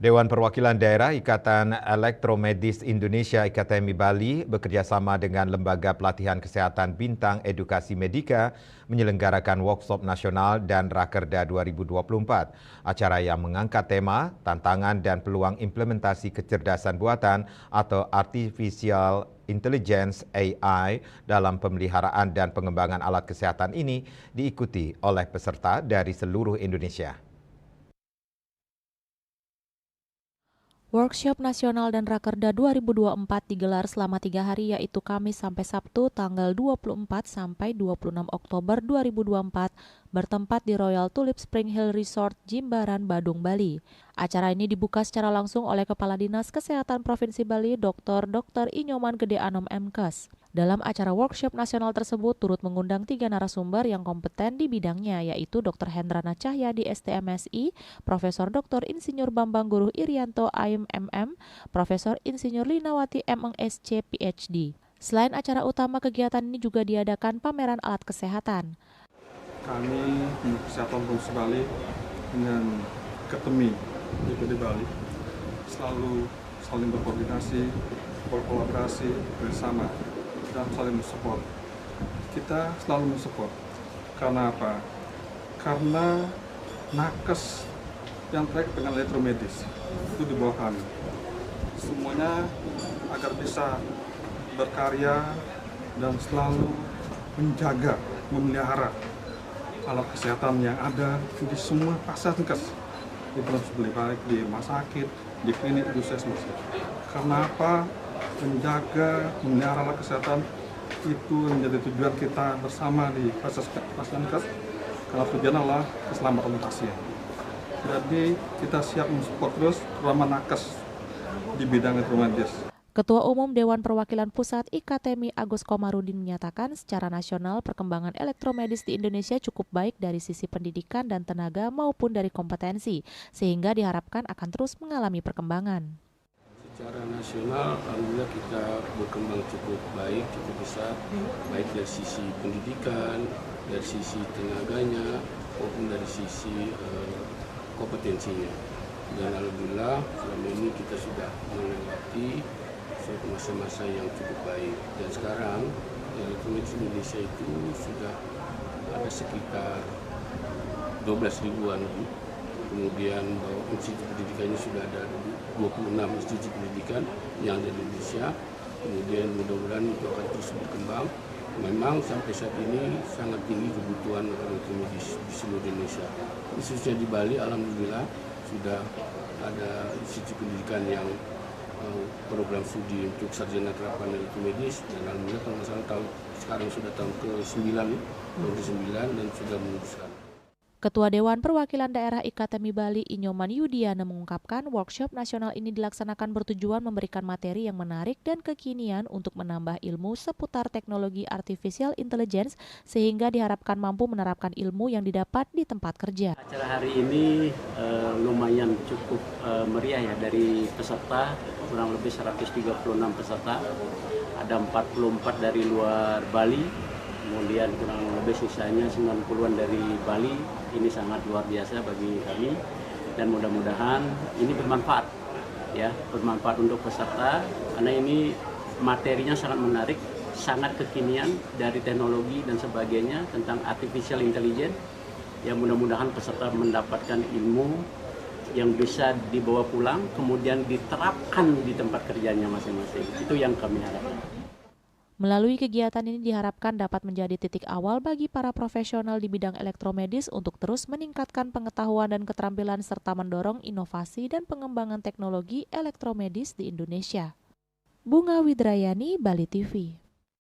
Dewan Perwakilan Daerah Ikatan Elektromedis Indonesia IKTMI Bali bekerjasama dengan Lembaga Pelatihan Kesehatan Bintang Edukasi Medika menyelenggarakan workshop nasional dan Rakerda 2024. Acara yang mengangkat tema tantangan dan peluang implementasi kecerdasan buatan atau Artificial Intelligence AI dalam pemeliharaan dan pengembangan alat kesehatan ini diikuti oleh peserta dari seluruh Indonesia. Workshop Nasional dan Rakerda 2024 digelar selama 3 hari yaitu Kamis sampai Sabtu tanggal 24 sampai 26 Oktober 2024 bertempat di Royal Tulip Spring Hill Resort, Jimbaran, Badung, Bali. Acara ini dibuka secara langsung oleh Kepala Dinas Kesehatan Provinsi Bali, Dr. Inyoman Gede Anom MKes. Dalam acara workshop nasional tersebut turut mengundang 3 narasumber yang kompeten di bidangnya yaitu Dr. Hendrana Cahyadi STMSI, Profesor Dr. Insinyur Bambang Guru Irianto AIM MM, Profesor Insinyur Linawati MSc PhD. Selain acara utama, kegiatan ini juga diadakan pameran alat kesehatan. Kami di Kesehatan Provinsi Bali dengan KTMI DPD Bali selalu saling berkoordinasi, berkolaborasi bersama dan saling mensupport. Kita selalu mensupport. Karena apa? Karena nakes yang terkait dengan elektromedis itu di bawah kami. Semuanya agar bisa berkarya dan selalu menjaga, memelihara alat kesehatan yang ada di semua fasilitas di Provinsi Bali, baik di rumah sakit, di klinik, di puskesmas. Karena apa? Menjaga, memelihara alat kesehatan itu menjadi tujuan kita bersama di fasilitas, karena tujuan adalah keselamatan pasien. Jadi kita siap mensupport terus terutama nakes di bidang elektromedis. Ketua Umum Dewan Perwakilan Pusat IKTMI Agus Komarudin menyatakan secara nasional perkembangan elektromedis di Indonesia cukup baik dari sisi pendidikan dan tenaga maupun dari kompetensi, sehingga diharapkan akan terus mengalami perkembangan. Secara nasional, alhamdulillah kita berkembang cukup baik, cukup besar, baik dari sisi pendidikan, dari sisi tenaganya, maupun dari sisi kompetensinya. Dan alhamdulillah selama ini kita sudah melewati suatu masa-masa yang cukup baik. Dan sekarang elektromedis Indonesia itu sudah ada sekitar 12 ribuan lebih. Kemudian bahwa institusi pendidikannya sudah ada 26 institusi pendidikan yang ada di Indonesia. Kemudian mudah-mudahan itu akan terus berkembang. Memang sampai saat ini sangat tinggi kebutuhan elektromedis di seluruh Indonesia. Khususnya di Bali, alhamdulillah sudah ada institusi pendidikan yang program studi untuk sarjana terapan elektromedis, dan alhamdulillah kalau misalnya sekarang sudah tahun ke-9 dan sudah memutuskan. Ketua Dewan Perwakilan Daerah IKTMI Bali Inyoman Yudiana mengungkapkan workshop nasional ini dilaksanakan bertujuan memberikan materi yang menarik dan kekinian untuk menambah ilmu seputar teknologi artificial intelligence sehingga diharapkan mampu menerapkan ilmu yang didapat di tempat kerja. Acara hari ini lumayan cukup meriah ya, dari peserta kurang lebih 136 peserta, ada 44 dari luar Bali. Kemudian kurang lebih sisanya 90-an dari Bali. Ini sangat luar biasa bagi kami dan mudah-mudahan ini bermanfaat ya, bermanfaat untuk peserta karena ini materinya sangat menarik, sangat kekinian dari teknologi dan sebagainya tentang artificial intelligence. Ya mudah-mudahan peserta mendapatkan ilmu yang bisa dibawa pulang kemudian diterapkan di tempat kerjanya masing-masing. Itu yang kami harapkan. Melalui kegiatan ini diharapkan dapat menjadi titik awal bagi para profesional di bidang elektromedis untuk terus meningkatkan pengetahuan dan keterampilan serta mendorong inovasi dan pengembangan teknologi elektromedis di Indonesia. Bunga Widrayani, Bali TV.